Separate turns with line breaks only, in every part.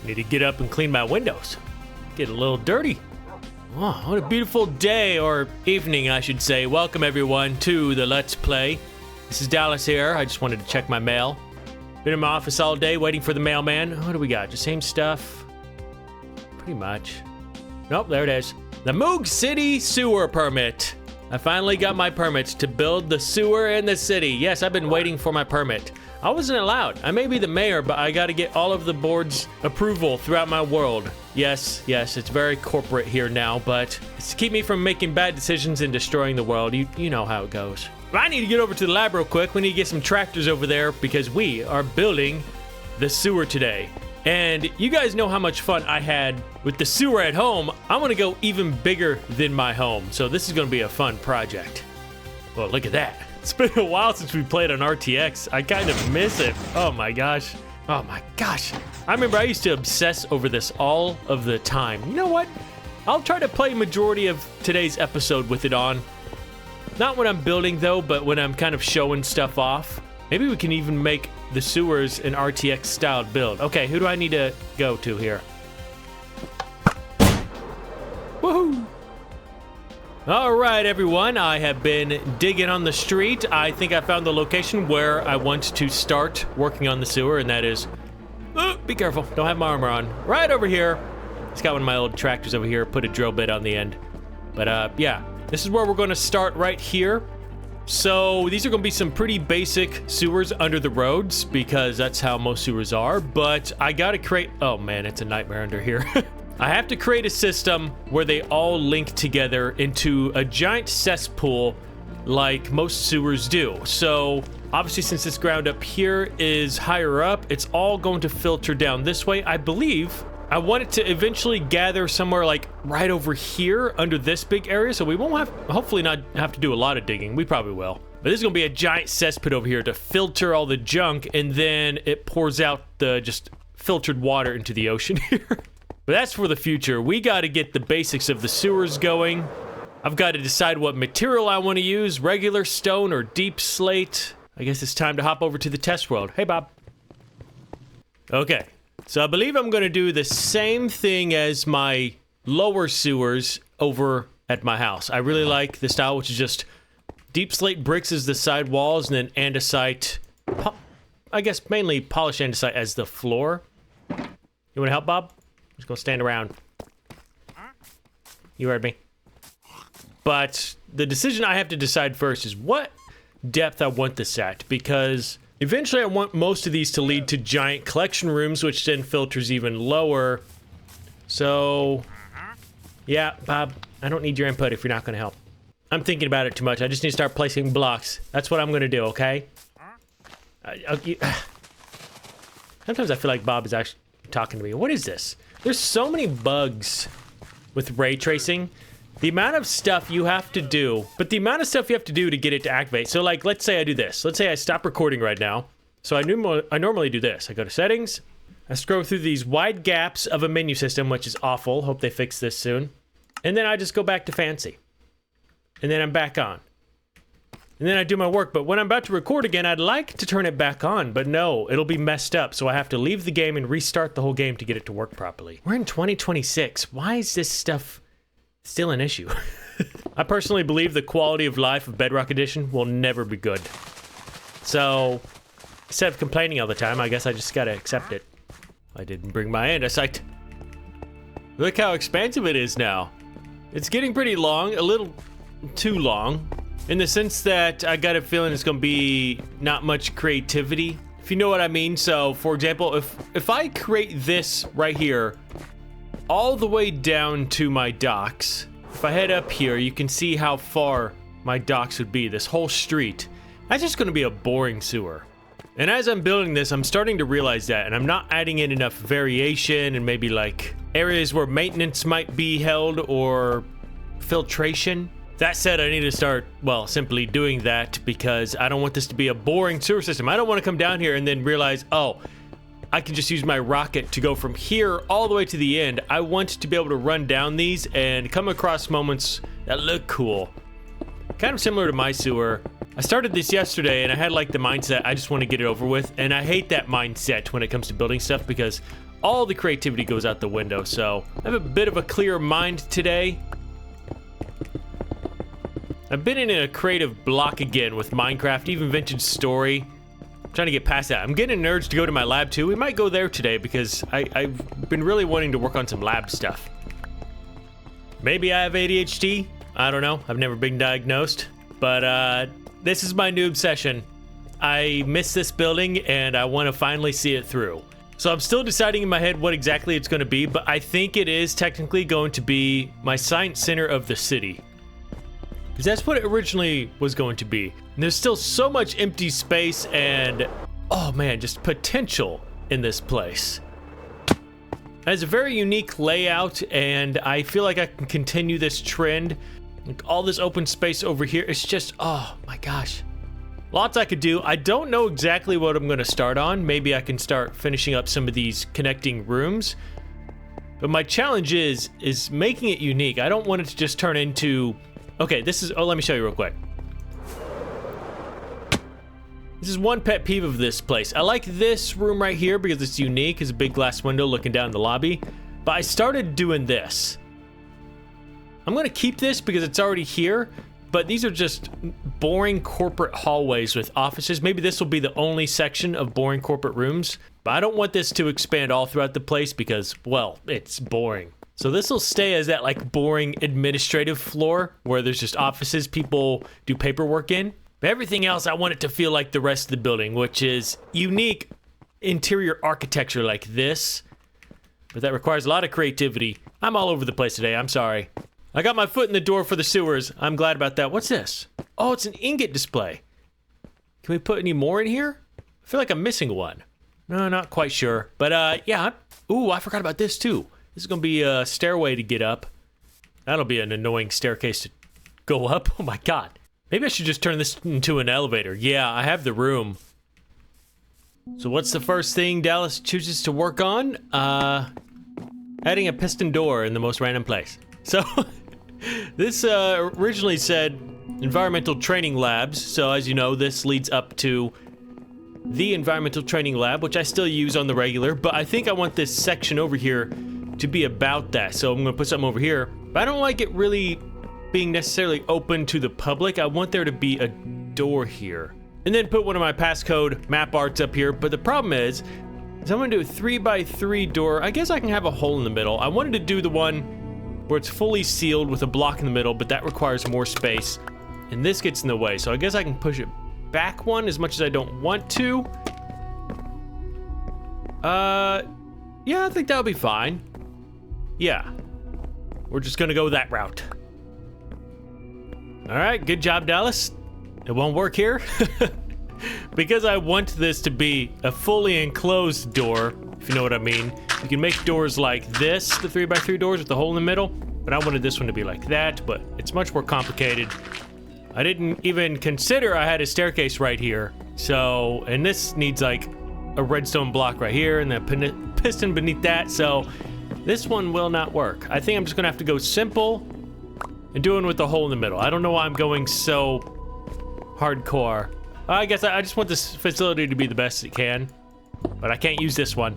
Need to get up and clean my windows. Get a little dirty. Oh, what a beautiful day, or evening, I should say. Welcome, everyone, to the Let's Play. This is Dallas here. I just wanted to check my mail. Been in my office all day waiting for the mailman. What do we got? Just same stuff. Pretty much. Nope, there it is. The Moog City Sewer Permit. I finally got my permit to build the sewer in the city. Yes, I've been waiting for my permit. I wasn't allowed. I may be the mayor, but I got to get all of the board's approval throughout my world. Yes, it's very corporate here now, but it's to keep me from making bad decisions and destroying the world. You know how it goes. But I need to get over to the lab real quick. We need to get some tractors over there because we are building the sewer today. And you guys know how much fun I had with the sewer at home. I want to go even bigger than my home. So this is going to be a fun project. Well, look at that. It's been a while since we played on RTX. I kind of miss it. Oh my gosh. Oh my gosh. I remember I used to obsess over this all of the time. You know what? I'll try to play majority of today's episode with it on. Not when I'm building though, but when I'm kind of showing stuff off. Maybe we can even make the sewers an RTX styled build. Okay, who do I need to go to here? Woohoo! All right, everyone, I have been digging on the street. I think I found the location where I want to start working on the sewer, and that is, be careful, don't have my armor on, right over here. It's got one of my old tractors over here, put a drill bit on the end. But yeah, this is where we're gonna start right here. So these are gonna be some pretty basic sewers under the roads because that's how most sewers are, but I gotta create, oh man, it's a nightmare under here. I have to create a system where they all link together into a giant cesspool like most sewers do. So obviously since this ground up here is higher up, it's all going to filter down this way. I believe I want it to eventually gather somewhere like right over here under this big area. So we won't have, hopefully not have to do a lot of digging. We probably will. But this is gonna be a giant cesspit over here to filter all the junk, and then it pours out the just filtered water into the ocean here. But that's for the future. We got to get the basics of the sewers going. I've got to decide what material I want to use, regular stone or deep slate. I guess it's time to hop over to the test world. Hey, Bob. Okay, so I believe I'm going to do the same thing as my lower sewers over at my house. I really like the style, which is just deep slate bricks as the side walls, and then andesite, I guess mainly polished andesite as the floor. You want to help, Bob? Just gonna stand around. You heard me. But the decision I have to decide first is what depth I want this at, because eventually I want most of these to lead to giant collection rooms, which then filters even lower. So, yeah, Bob, I don't need your input if you're not gonna help. I'm thinking about it too much. I just need to start placing blocks. That's what I'm gonna do, okay? Sometimes I feel like Bob is actually talking to me. What is this? There's so many bugs with ray tracing. The amount of stuff you have to do, but the amount of stuff you have to do to get it to activate. So like, let's say I do this. Let's say I stop recording right now. So I normally do this. I go to settings. I scroll through these wide gaps of a menu system, which is awful. Hope they fix this soon. And then I just go back to fancy. And then I'm back on. And then I do my work, but when I'm about to record again, I'd like to turn it back on, but no, it'll be messed up, so I have to leave the game and restart the whole game to get it to work properly. We're in 2026. Why is this stuff still an issue? I personally believe the quality of life of Bedrock Edition will never be good. So, instead of complaining all the time, I guess I just gotta accept it. I didn't bring my andesite. Look how expansive it is now. It's getting pretty long, a little too long. In the sense that I got a feeling it's gonna be not much creativity, if you know what I mean. So, for example, if I create this right here, all the way down to my docks, if I head up here, you can see how far my docks would be, this whole street. That's just gonna be a boring sewer. And as I'm building this, I'm starting to realize that, and I'm not adding in enough variation and maybe like areas where maintenance might be held or filtration. That said, I need to start, well, simply doing that because I don't want this to be a boring sewer system. I don't want to come down here and then realize, oh, I can just use my rocket to go from here all the way to the end. I want to be able to run down these and come across moments that look cool. Kind of similar to my sewer. I started this yesterday and I had like the mindset, I just want to get it over with. And I hate that mindset when it comes to building stuff because all the creativity goes out the window. So I have a bit of a clearer mind today. I've been in a creative block again with Minecraft, even Vintage Story. I'm trying to get past that. I'm getting an urge to go to my lab too. We might go there today because I've been really wanting to work on some lab stuff. Maybe I have ADHD. I don't know. I've never been diagnosed. But this is my new obsession. I miss this building and I want to finally see it through. So I'm still deciding in my head what exactly it's going to be, but I think it is technically going to be my science center of the city. Because that's what it originally was going to be. And there's still so much empty space and, oh man, just potential in this place. It has a very unique layout, and I feel like I can continue this trend. Like all this open space over here, it's just, oh my gosh. Lots I could do. I don't know exactly what I'm going to start on. Maybe I can start finishing up some of these connecting rooms. But my challenge is making it unique. I don't want it to just turn into... Okay, this is... Oh, let me show you real quick. This is one pet peeve of this place. I like this room right here because it's unique. It's a big glass window looking down the lobby. But I started doing this. I'm going to keep this because it's already here. But these are just boring corporate hallways with offices. Maybe this will be the only section of boring corporate rooms. But I don't want this to expand all throughout the place because, well, it's boring. So this will stay as that like boring administrative floor where there's just offices people do paperwork in. But everything else, I want it to feel like the rest of the building, which is unique interior architecture like this. But that requires a lot of creativity. I'm all over the place today, I'm sorry. I got my foot in the door for the sewers. I'm glad about that. What's this? Oh, it's an ingot display. Can we put any more in here? I feel like I'm missing one. No, not quite sure. But yeah. Ooh, I forgot about this too. This is going to be a stairway to get up. That'll be an annoying staircase to go up. Oh my god. Maybe I should just turn this into an elevator. Yeah, I have the room. So what's the first thing Dallas chooses to work on? Adding a piston door in the most random place. So this originally said environmental training labs. So as you know, this leads up to the environmental training lab, which I still use on the regular. But I think I want this section over here to be about that. So I'm going to put something over here. But I don't like it really being necessarily open to the public. I want there to be a door here. And then put one of my passcode map arts up here. But the problem is I'm going to do a 3x3 door. I guess I can have a hole in the middle. I wanted to do the one where it's fully sealed with a block in the middle, but that requires more space. And this gets in the way. So I guess I can push it back one as much as I don't want to. Yeah, I think that'll be fine. Yeah, we're just gonna go that route. All right, good job, Dallas. It won't work here. Because I want this to be a fully enclosed door, if you know what I mean. You can make doors like this, the 3x3 doors with the hole in the middle, but I wanted this one to be like that, but it's much more complicated. I didn't even consider I had a staircase right here. So, and this needs like a redstone block right here and the piston beneath that, so this one will not work. I think I'm just gonna have to go simple and doing with the hole in the middle. I don't know why I'm going so hardcore. I guess I just want this facility to be the best it can, but I can't use this one.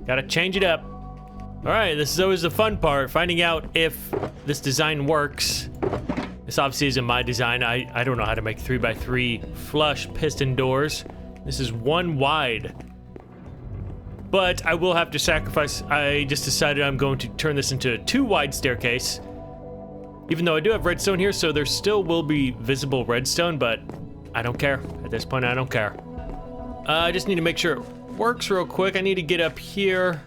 Gotta change it up. All right, this is always the fun part, finding out if this design works. This obviously isn't my design. I don't know how to make 3x3 flush piston doors. This is one wide. But I will have to sacrifice. I just decided I'm going to turn this into a 2 wide staircase. Even though I do have redstone here, so there still will be visible redstone, but I don't care. At this point, I don't care. I just need to make sure it works real quick. I need to get up here,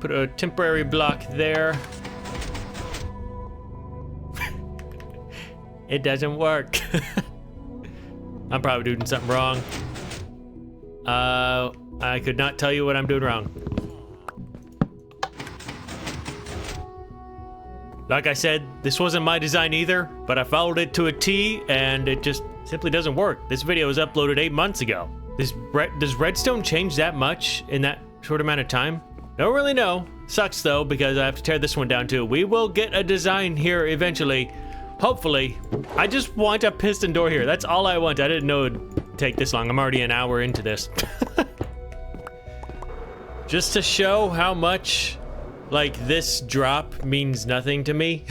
put a temporary block there. It doesn't work. I'm probably doing something wrong. I could not tell you what I'm doing wrong. Like I said, this wasn't my design either, but I followed it to a T, and it just simply doesn't work. This video was uploaded 8 months ago. Does redstone change that much in that short amount of time? Don't really know. Sucks though, because I have to tear this one down too. We will get a design here eventually. Hopefully. I just want a piston door here. That's all I want. I didn't know it'd take this long. I'm already an hour into this. just to show how much, like, this drop means nothing to me.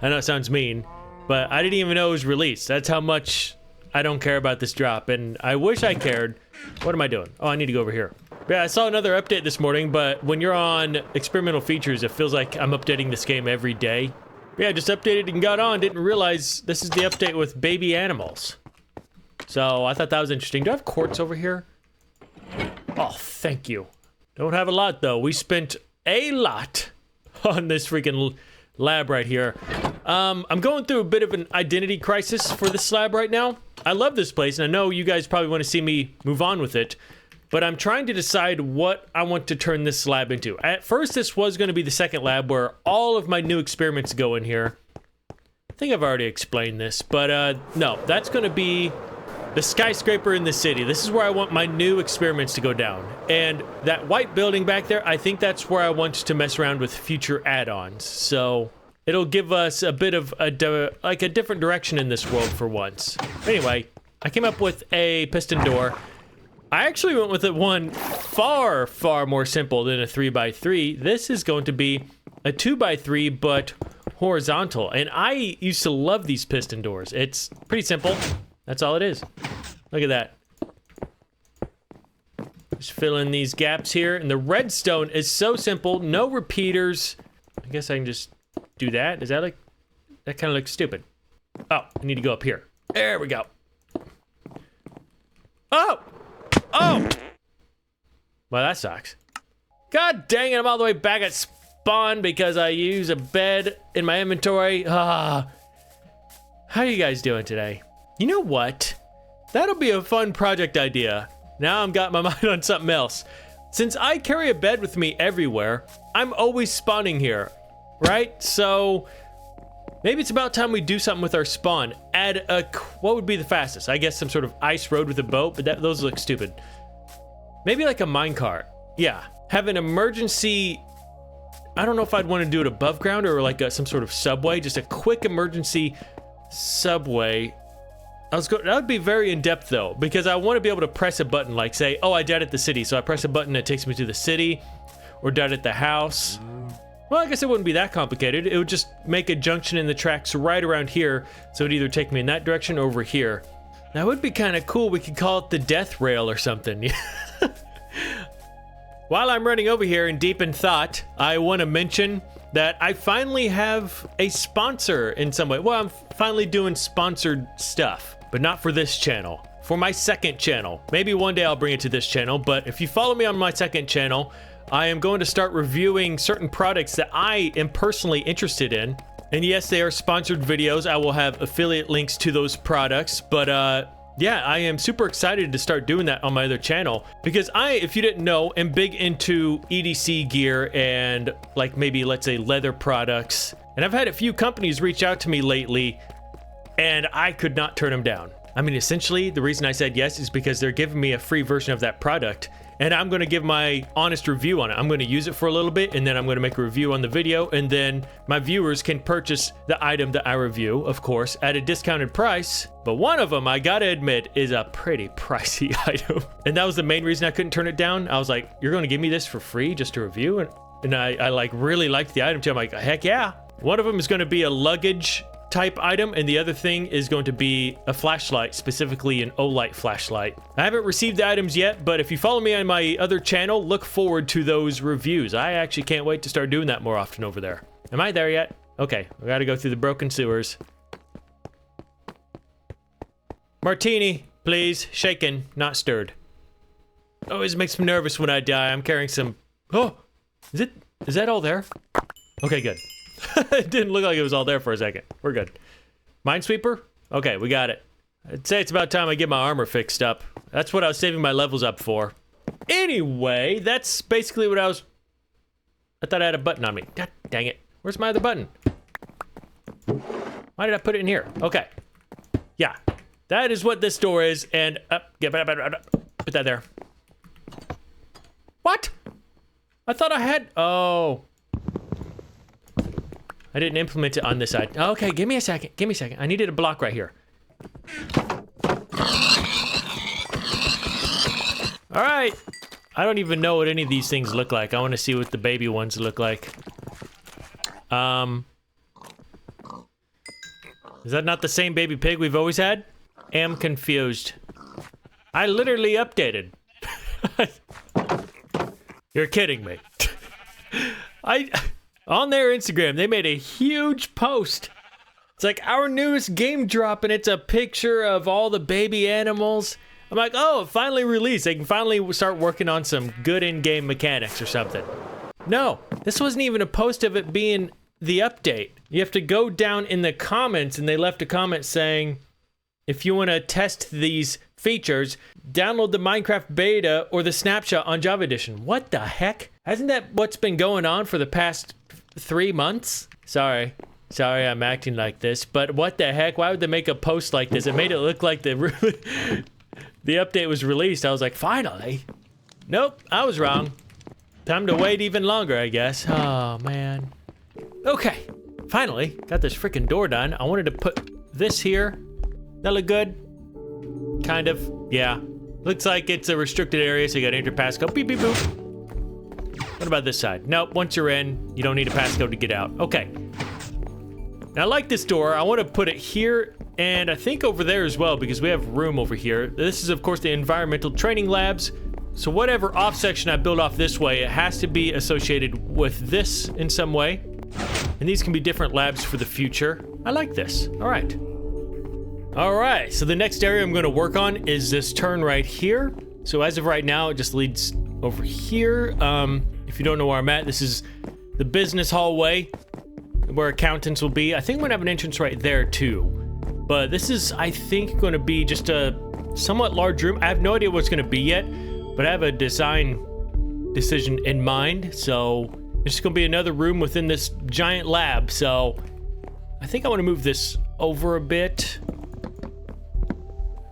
I know it sounds mean, but I didn't even know it was released. That's how much I don't care about this drop, and I wish I cared. What am I doing? Oh, I need to go over here. Yeah, I saw another update this morning, but when you're on experimental features, it feels like I'm updating this game every day. Yeah, I just updated and got on, didn't realize this is the update with baby animals. So I thought that was interesting. Do I have quartz over here? Oh, thank you. Don't have a lot, though. We spent a lot on this freaking lab right here. I'm going through a bit of an identity crisis for this lab right now. I love this place, and I know you guys probably want to see me move on with it, but I'm trying to decide what I want to turn this lab into. At first, this was going to be the second lab where all of my new experiments go in here. I think I've already explained this, but no, that's going to be the skyscraper in the city. This is where I want my new experiments to go down. And that white building back there, I think that's where I want to mess around with future add-ons. So it'll give us a bit of a different direction in this world for once. Anyway, I came up with a piston door. I actually went with one far, far more simple than a 3x3. This is going to be a 2x3, but horizontal. And I used to love these piston doors. It's pretty simple. That's all it is. Look at that. Just fill in these gaps here. And the redstone is so simple. No repeaters. I guess I can just do that. Is that like... That kind of looks stupid. Oh, I need to go up here. There we go. Oh! Oh! Well, that sucks. God dang it, I'm all the way back at spawn because I use a bed in my inventory. Ah. How are you guys doing today? You know what? That'll be a fun project idea. Now I've got my mind on something else. Since I carry a bed with me everywhere, I'm always spawning here, right? So maybe it's about time we do something with our spawn. Add a, what would be the fastest? I guess some sort of ice road with a boat, but those look stupid. Maybe like a minecart. Yeah, have an emergency. I don't know if I'd want to do it above ground or like some sort of subway, just a quick emergency subway. That would be very in-depth though, because I want to be able to press a button, like say, oh, I died at the city, so I press a button that takes me to the city, or died at the house. Well, I guess it wouldn't be that complicated. It would just make a junction in the tracks right around here, so it'd either take me in that direction or over here. That would be kind of cool. We could call it the death rail or something. While I'm running over here and deep in thought, I want to mention that I finally have a sponsor in some way. Well, I'm finally doing sponsored stuff, but not for this channel. For my second channel. Maybe one day I'll bring it to this channel, but if you follow me on my second channel, I am going to start reviewing certain products that I am personally interested in. And yes, they are sponsored videos. I will have affiliate links to those products, but yeah, I am super excited to start doing that on my other channel because I, if you didn't know, am big into EDC gear and like maybe let's say leather products. And I've had a few companies reach out to me lately and I could not turn them down. I mean, essentially the reason I said yes is because they're giving me a free version of that product and I'm going to give my honest review on it. I'm going to use it for a little bit and then I'm going to make a review on the video and then my viewers can purchase the item that I review, of course, at a discounted price. But one of them, I gotta admit, is a pretty pricey item. And that was the main reason I couldn't turn it down. I was like, you're going to give me this for free just to review? And I like really liked the item too. I'm like, heck yeah. One of them is going to be a luggage type item and the other thing is going to be a flashlight, specifically an Olight flashlight. I haven't received the items yet, but if you follow me on my other channel, look forward to those reviews. I actually can't wait to start doing that more often over there. Am I there yet? Okay, I gotta go through the broken sewers. Martini, please. Shaken, not stirred. Always makes me nervous when I die. I'm carrying some... Oh, is that all there? Okay, good. It didn't look like it was all there for a second. We're good. Minesweeper? Okay, we got it. I'd say it's about time I get my armor fixed up. That's what I was saving my levels up for. Anyway, that's basically what I thought I had a button on me. God dang it. Where's my other button? Why did I put it in here? Okay. Yeah. That is what this door is, and... put that there. What? I thought I had... Oh... I didn't implement it on this side. Okay, give me a second. Give me a second. I needed a block right here. All right. I don't even know what any of these things look like. I want to see what the baby ones look like. Is that not the same baby pig we've always had? Am confused. I literally updated. You're kidding me. On their Instagram, they made a huge post. It's like our newest game drop, and it's a picture of all the baby animals. I'm like, oh, it finally released. They can finally start working on some good in-game mechanics or something. No, this wasn't even a post of it being the update. You have to go down in the comments, and they left a comment saying, if you want to test these features, download the Minecraft beta or the snapshot on Java Edition. What the heck? Hasn't that what's been going on for the past 3 months? Sorry I'm acting like this, but what the heck? Why would they make a post like this? It made it look like the update was released. I was like, finally? Nope, I was wrong. Time to wait even longer, I guess. Oh, man. Okay, finally got this freaking door done. I wanted to put this here. That look good? Kind of, yeah. Looks like it's a restricted area, so you gotta enter passcode. Beep, beep, boop. What about this side? Nope, once you're in, you don't need a passcode to get out. Okay. Now, I like this door. I want to put it here, and I think over there as well, because we have room over here. This is, of course, the environmental training labs. So whatever off section I build off this way, it has to be associated with this in some way. And these can be different labs for the future. I like this. All right. All right, so the next area I'm going to work on is this turn right here. So as of right now, it just leads over here. If you don't know where I'm at, this is the business hallway where accountants will be. I think I'm going to have an entrance right there too. But this is, I think, going to be just a somewhat large room. I have no idea what it's going to be yet, but I have a design decision in mind. So it's going to be another room within this giant lab. So I think I want to move this over a bit.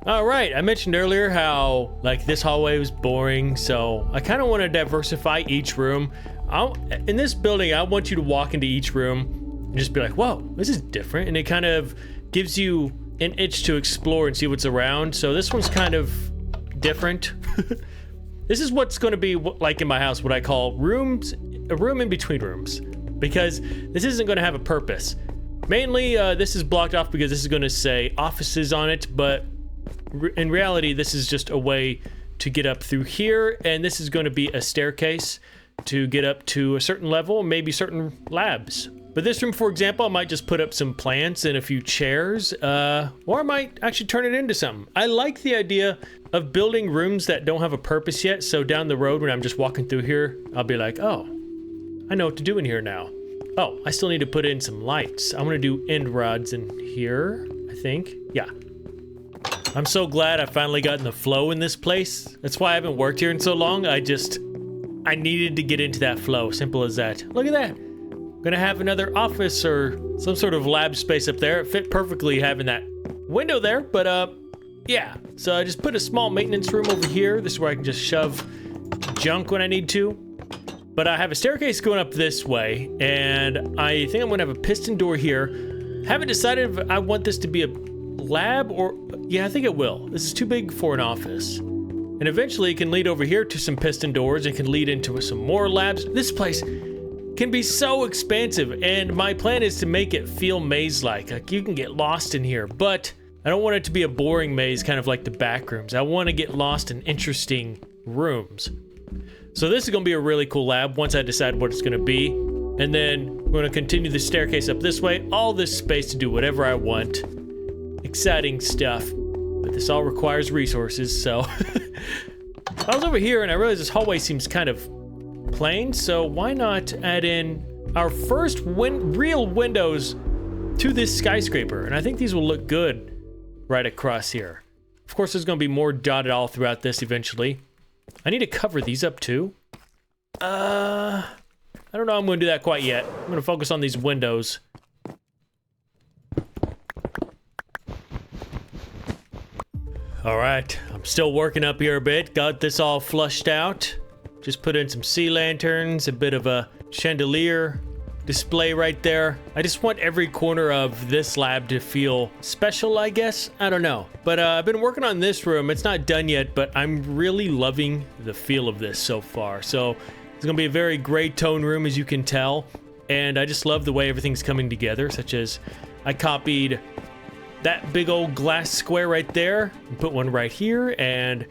All right, I mentioned earlier how like this hallway was boring, so I kind of want to diversify each room. In this building, I want you to walk into each room and just be like, whoa, this is different. And it kind of gives you an itch to explore and see what's around. So this one's kind of different. This is what's going to be like in my house, what I call a room in between rooms, because this isn't going to have a purpose. Mainly, this is blocked off because this is going to say offices on it, but in reality, this is just a way to get up through here, and this is going to be a staircase to get up to a certain level, maybe certain labs. But this room, for example, I might just put up some plants and a few chairs, or I might actually turn it into something. I like the idea of building rooms that don't have a purpose yet, so down the road when I'm just walking through here, I'll be like, oh, I know what to do in here now. Oh, I still need to put in some lights. I'm going to do end rods in here, I think. Yeah. I'm so glad I finally got in the flow in this place. That's why I haven't worked here in so long. I needed to get into that flow. Simple as that. Look at that. I'm gonna have another office or some sort of lab space up there. It fit perfectly having that window there, but yeah. So I just put a small maintenance room over here. This is where I can just shove junk when I need to. But I have a staircase going up this way, and I think I'm gonna have a piston door here. Haven't decided if I want this to be a lab or, yeah, I think it will. This is too big for an office. And eventually it can lead over here to some piston doors. It can lead into some more labs. This place can be so expansive, and my plan is to make it feel maze-like. Like you can get lost in here, but I don't want it to be a boring maze, kind of like the back rooms. I want to get lost in interesting rooms. So this is going to be a really cool lab once I decide what it's going to be. And then we're going to continue the staircase up this way. All this space to do whatever I want. Exciting stuff. But this all requires resources, so... I was over here and I realized this hallway seems kind of plain, so why not add in our first real windows to this skyscraper? And I think these will look good right across here. Of course, there's going to be more dotted all throughout this eventually. I need to cover these up too. I don't know I'm going to do that quite yet. I'm going to focus on these windows. All right, I'm still working up here a bit. Got this all flushed out. Just put in some sea lanterns, a bit of a chandelier display right there. I just want every corner of this lab to feel special, I guess. I don't know. But I've been working on this room. It's not done yet, but I'm really loving the feel of this so far. So it's gonna be a very gray tone room, as you can tell. And I just love the way everything's coming together, such as I copied that big old glass square right there and put one right here, and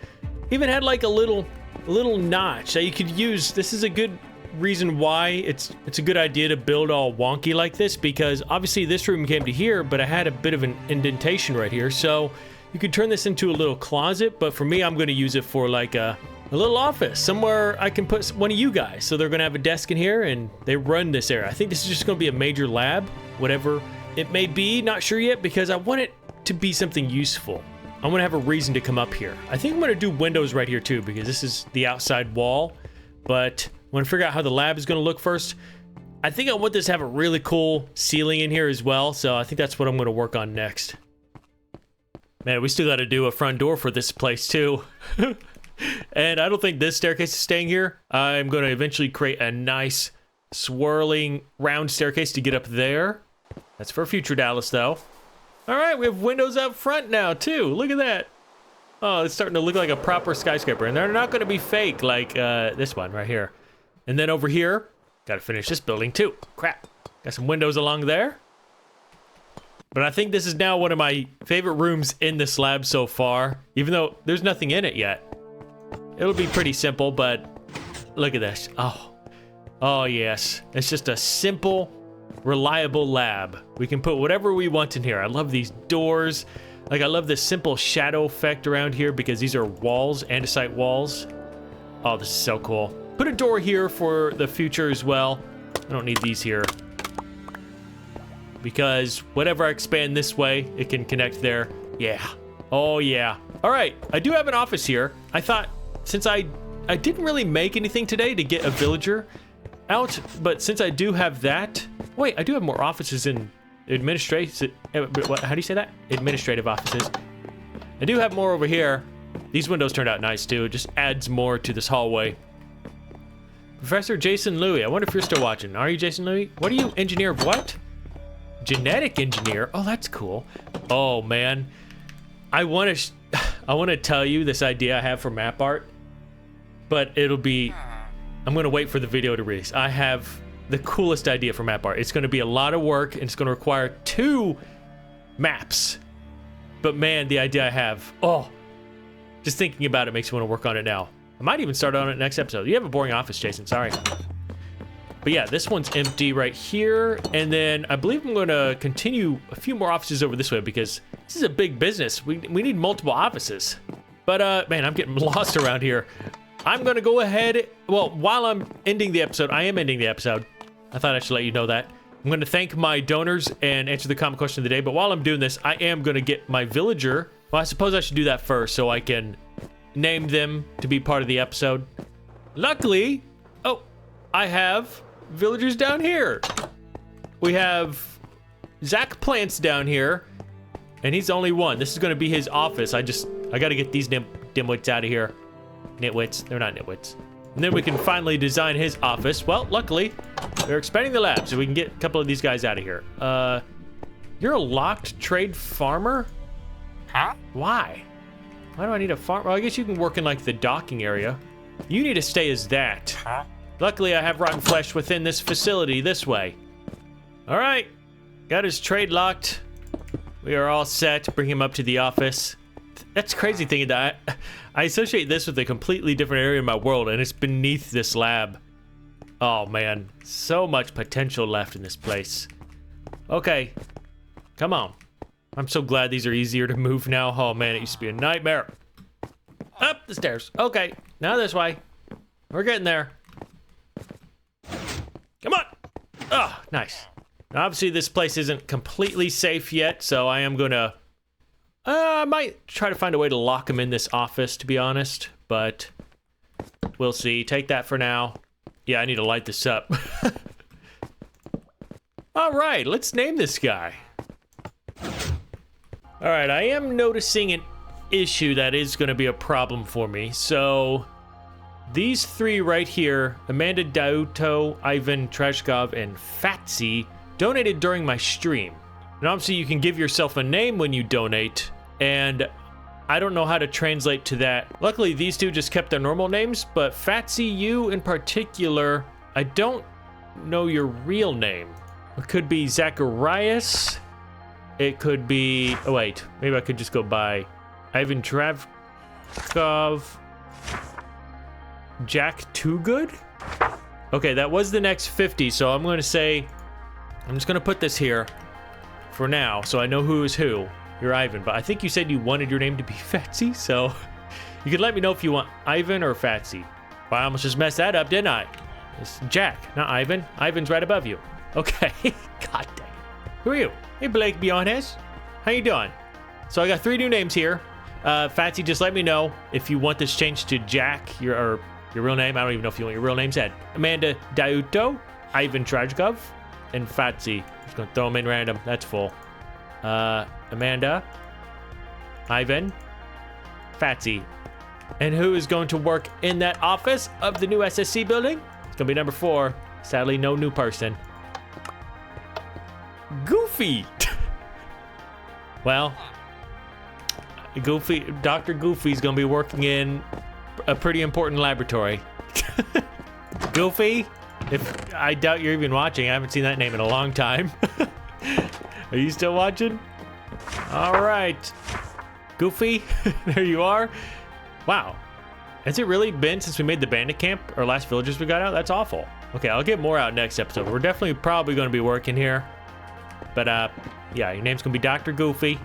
even had like a little notch that you could use. This is a good reason why it's a good idea to build all wonky like this, because obviously this room came to here, but I had a bit of an indentation right here, so you could turn this into a little closet. But for me, I'm going to use it for like a little office somewhere I can put one of you guys. So they're going to have a desk in here and they run this area. I think this is just going to be a major lab, whatever it may be, not sure yet, because I want it to be something useful. I'm going to have a reason to come up here. I think I'm going to do windows right here too, because this is the outside wall, but I want to figure out how the lab is going to look first. I think I want this to have a really cool ceiling in here as well, so I think that's what I'm going to work on next. Man, we still got to do a front door for this place too. And I don't think this staircase is staying here. I'm going to eventually create a nice swirling round staircase to get up there. That's for future Dallas though. All right, we have windows up front now too. Look at that. Oh, it's starting to look like a proper skyscraper, and they're not going to be fake like this one right here. And then over here, got to finish this building too. Crap. Got some windows along there. But I think this is now one of my favorite rooms in this lab so far, even though there's nothing in it yet. It'll be pretty simple, but look at this. Oh yes. It's just a simple, reliable lab. We can put whatever we want in here. I love these doors. Like, I love this simple shadow effect around here because these are walls, andesite walls. Oh, this is so cool. Put a door here for the future as well. I don't need these here, because whatever I expand this way, it can connect there. Yeah. Oh yeah. All right, I do have an office here. I thought, since I didn't really make anything today to get a villager out, but since I do have that, wait, I do have more offices in administrative, how do you say that? Administrative offices. I do have more over here. These windows turned out nice too. It just adds more to this hallway. Professor Jason Louie, I wonder if you're still watching. Are you Jason Louie? What are you, engineer of what? Genetic engineer? Oh, that's cool. Oh man, I want to tell you this idea I have for map art, but I'm gonna wait for the video to release. I have the coolest idea for map art. It's gonna be a lot of work and it's gonna require 2 maps. But man, the idea I have, just thinking about it makes me want to work on it now. I might even start on it next episode. You have a boring office, Jason, sorry. But yeah, this one's empty right here. And then I believe I'm gonna continue a few more offices over this way because this is a big business. We need multiple offices. But man, I'm getting lost around here. I'm gonna go ahead, well, while I'm ending the episode, I am ending the episode. I thought I should let you know that. I'm gonna thank my donors and answer the comment question of the day, but while I'm doing this, I am gonna get my villager. Well, I suppose I should do that first so I can name them to be part of the episode. Luckily, I have villagers down here. We have Zach Plants down here, and he's only one. This is gonna be his office. I gotta get these dimwits out of here. Nitwits, they're not nitwits. And then we can finally design his office. Well, luckily, they're expanding the lab, so we can get a couple of these guys out of here. You're a locked trade farmer?
Huh?
Why? Why do I need a farm? Well, I guess you can work in like the docking area. You need to stay as that.
Huh?
Luckily, I have rotten flesh within this facility this way. All right, got his trade locked. We are all set. Bring him up to the office. That's crazy thinking that I associate this with a completely different area of my world, and it's beneath this lab. Oh man, so much potential left in this place. Okay, come on. I'm so glad these are easier to move now. Oh man, it used to be a nightmare. Up the stairs. Okay, now this way. We're getting there. Come on. Oh, nice. Now, obviously, this place isn't completely safe yet, so I am gonna... I might try to find a way to lock him in this office, to be honest, but we'll see. Take that for now. Yeah, I need to light this up. All right, let's name this guy. All right, I am noticing an issue that is going to be a problem for me. So these three right here, Amanda Dauto, Ivan Trashkov, and Fatsy, donated during my stream. And obviously you can give yourself a name when you donate, and I don't know how to translate to that. Luckily, these two just kept their normal names, but Fatsy, you in particular, I don't know your real name. It could be Zacharias. It could be, oh wait, maybe I could just go by Ivan Travkov, Jack Toogood? Okay, that was the next 50, so I'm gonna say, I'm just gonna put this here for now, so I know who is who. You're Ivan, but I think you said you wanted your name to be Fatsy, so you can let me know if you want Ivan or Fatsy. Well, I almost just messed that up, didn't I? It's Jack, not Ivan. Ivan's right above you. Okay, god dang it. Who are you? Hey, Blake Beyondez. How you doing? So I got 3 new names here. Fatsy, just let me know if you want this changed to Jack, your real name. I don't even know if you want your real name said. Amanda Dauto, Ivan Trajkov, and Fatsy. Just gonna throw them in random. That's full. Amanda, Ivan, Fatsy. And who is going to work in that office of the new SSC building? It's gonna be number 4. Sadly, no new person. Goofy. Well, Dr. Goofy's gonna be working in a pretty important laboratory. Goofy, if I doubt you're even watching. I haven't seen that name in a long time. Are you still watching? All right. Goofy, there you are. Wow. Has it really been since we made the bandit camp, or last villagers we got out? That's awful. Okay, I'll get more out next episode. We're definitely probably going to be working here. But, yeah, your name's going to be Dr. Goofy.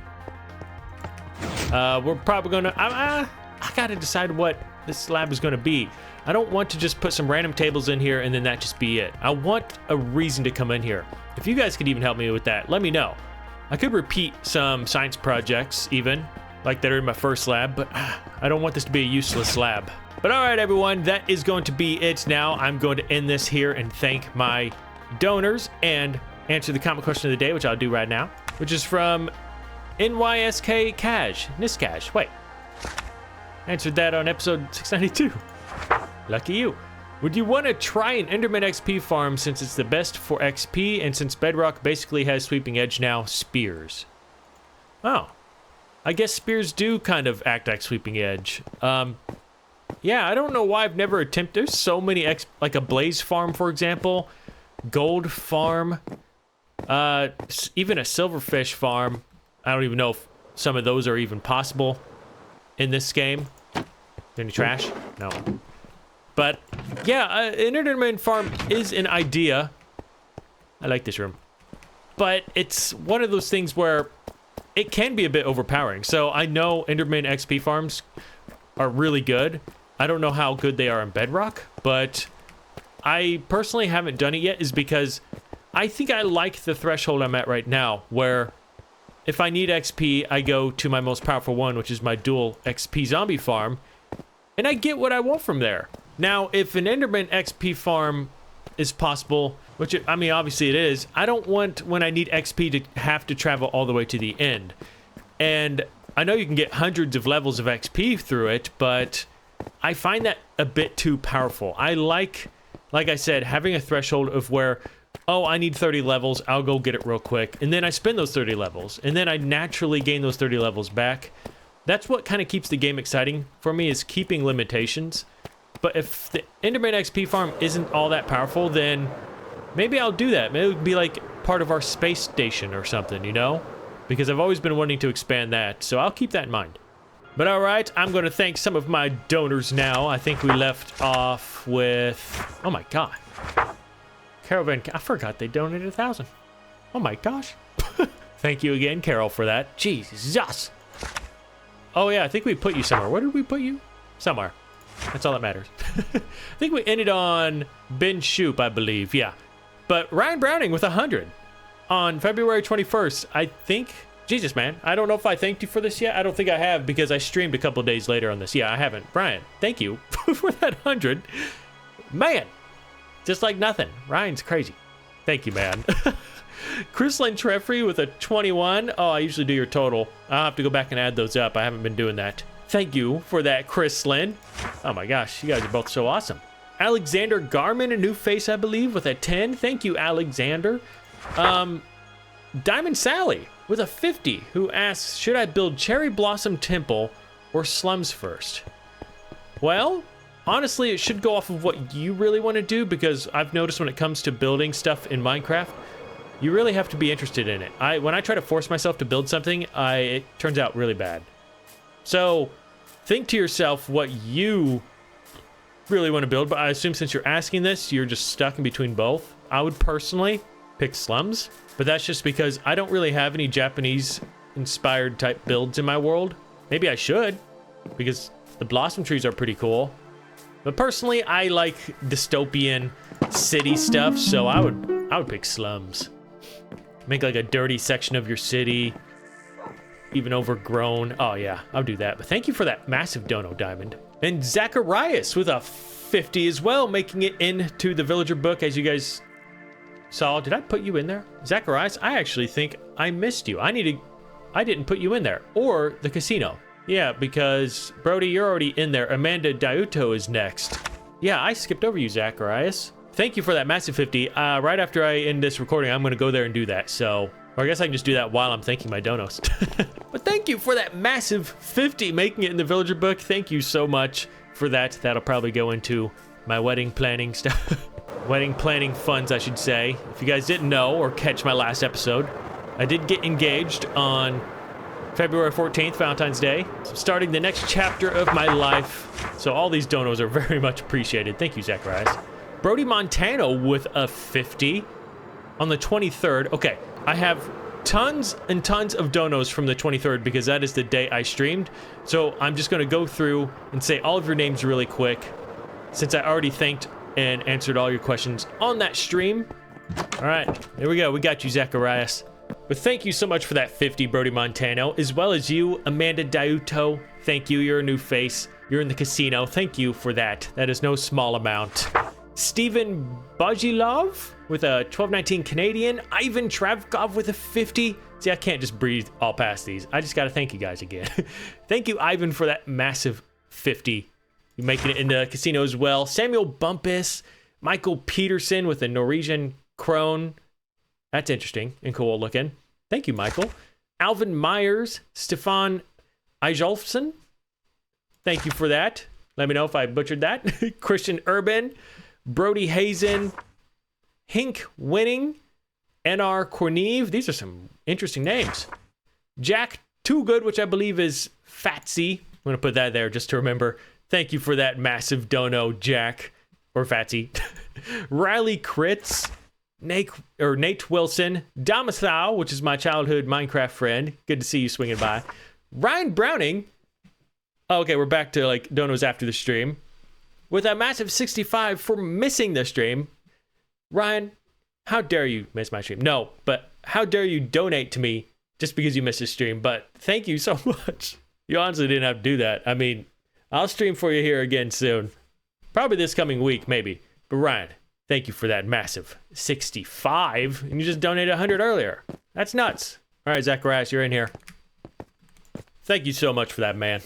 We're probably going to... I got to decide what this lab is going to be. I don't want to just put some random tables in here and then that just be it. I want a reason to come in here. If you guys could even help me with that, let me know. I could repeat some science projects even, like that are in my first lab, but I don't want this to be a useless lab. But all right, everyone, that is going to be it now. I'm going to end this here and thank my donors and answer the comment question of the day, which I'll do right now, which is from NYSK Cash. Niscash, wait. Answered that on episode 692. Lucky you. Would you want to try an Enderman XP farm since it's the best for XP and since Bedrock basically has sweeping edge now? Spears. Oh. I guess spears do kind of act like sweeping edge. Yeah, I don't know why I've never attempted. There's so many like a blaze farm, for example. Gold farm. Even a silverfish farm. I don't even know if some of those are even possible in this game. Any trash? No. But yeah, an Enderman farm is an idea. I like this room. But it's one of those things where it can be a bit overpowering. So I know Enderman XP farms are really good. I don't know how good they are in Bedrock, but I personally haven't done it yet is because I think I like the threshold I'm at right now, where if I need XP, I go to my most powerful one, which is my dual XP zombie farm, and I get what I want from there. Now, if an Enderman XP farm is possible, which, I mean, obviously it is, I don't want, when I need XP, to have to travel all the way to the end. And I know you can get hundreds of levels of XP through it, but I find that a bit too powerful. I like I said, having a threshold of where, oh, I need 30 levels, I'll go get it real quick, and then I spend those 30 levels, and then I naturally gain those 30 levels back. That's what kind of keeps the game exciting for me, is keeping limitations. But if the Enderman XP farm isn't all that powerful, then maybe I'll do that. Maybe it would be like part of our space station or something, you know? Because I've always been wanting to expand that, so I'll keep that in mind. But all right, I'm going to thank some of my donors now. I think we left off with... Oh my god. Caravan... I forgot they donated 1,000. Oh my gosh. Thank you again, Carol, for that. Jesus. Oh yeah, I think we put you somewhere. Where did we put you? Somewhere. That's all that matters. I think we ended on Ben Shoop, I believe. Yeah. But Ryan Browning with 100 on February 21st. I think... Jesus, man. I don't know if I thanked you for this yet. I don't think I have because I streamed a couple days later on this. Yeah, I haven't. Brian, thank you for that 100. Man. Just like nothing. Ryan's crazy. Thank you, man. Chrislyn Treffrey with a 21. Oh, I usually do your total. I'll have to go back and add those up. I haven't been doing that. Thank you for that, Chris Lynn. Oh my gosh, you guys are both so awesome. Alexander Garmin, a new face, I believe, with a 10. Thank you, Alexander. Diamond Sally with a 50, who asks, should I build Cherry Blossom Temple or slums first? Well, honestly, it should go off of what you really want to do, because I've noticed when it comes to building stuff in Minecraft, you really have to be interested in it. When I try to force myself to build something, it turns out really bad. So think to yourself what you really want to build, but I assume since you're asking this, you're just stuck in between both. I would personally pick slums, but that's just because I don't really have any Japanese inspired type builds in my world. Maybe I should, because the blossom trees are pretty cool. But personally, I like dystopian city stuff, so I would pick slums. Make like a dirty section of your city, even overgrown. Oh yeah, I'll do that. But thank you for that massive dono, Diamond. And Zacharias with a 50 as well, making it into the villager book, as you guys saw. Did I put you in there? Zacharias, I actually think I missed you. I didn't put you in there. Or the casino. Yeah, because Brody, you're already in there. Amanda Diuto is next. Yeah, I skipped over you, Zacharias. Thank you for that massive 50. Right after I end this recording, I'm going to go there and do that. So, or I guess I can just do that while I'm thanking my donos. But thank you for that massive 50, making it in the villager book. Thank you so much for that. That'll probably go into my wedding planning stuff. Wedding planning funds, I should say. If you guys didn't know or catch my last episode, I did get engaged on February 14th, Valentine's Day. So starting the next chapter of my life. So all these donos are very much appreciated. Thank you, Zacharias. Brody Montano with a 50 on the 23rd. Okay, I have tons and tons of donos from the 23rd because that is the day I streamed. So I'm just going to go through and say all of your names really quick, since I already thanked and answered all your questions on that stream. All right, there we go. We got you, Zacharias. But thank you so much for that 50, Brody Montano, as well as you, Amanda Diuto. Thank you. You're a new face. You're in the casino. Thank you for that. That is no small amount. Stephen Bajilov with a 1219 Canadian. Ivan Travkov with a 50. See, I can't just breathe all past these. I just got to thank you guys again. Thank you, Ivan, for that massive 50. You're making it in the casino as well. Samuel Bumpus. Michael Peterson with a Norwegian crone. That's interesting and cool looking. Thank you, Michael. Alvin Myers. Stefan Ijolfsson. Thank you for that. Let me know if I butchered that. Christian Urban. Brody Hazen, Hink Winning, N.R. Corneve. These are some interesting names. Jack Too Good, which I believe is Fatsy. I'm going to put that there just to remember. Thank you for that massive dono, Jack, or Fatsy. Riley Kritz, Nate Wilson, Domithal, which is my childhood Minecraft friend. Good to see you swinging by. Ryan Browning. Oh, okay, we're back to like donos after the stream. With a massive 65 for missing the stream. Ryan, how dare you miss my stream? No, but how dare you donate to me just because you missed the stream? But thank you so much. You honestly didn't have to do that. I mean, I'll stream for you here again soon. Probably this coming week, maybe. But Ryan, thank you for that massive 65. And you just donated 100 earlier. That's nuts. All right, Zacharias, you're in here. Thank you so much for that, man.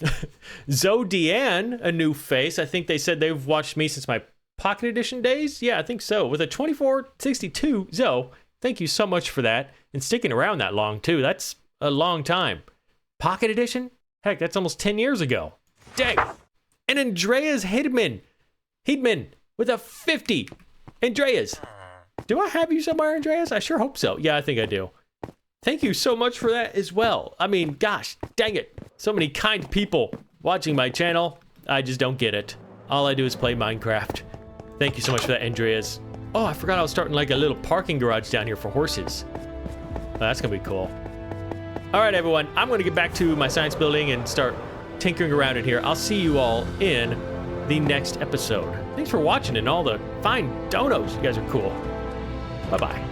Zodian, a new face. I think they said they've watched me since my Pocket Edition days. Yeah, I think so. With a 2462 Zo, thank you so much for that. And sticking around that long, too. That's a long time. Pocket Edition? Heck, that's almost 10 years ago. Dang. And Andreas Hidman with a 50. Andreas. Do I have you somewhere, Andreas? I sure hope so. Yeah, I think I do. Thank you so much for that as well. I mean, gosh, dang it. So many kind people watching my channel. I just don't get it. All I do is play Minecraft. Thank you so much for that, Andreas. Oh, I forgot I was starting like a little parking garage down here for horses. Well, that's gonna be cool. All right, everyone. I'm gonna get back to my science building and start tinkering around in here. I'll see you all in the next episode. Thanks for watching and all the fine donos. You guys are cool. Bye-bye.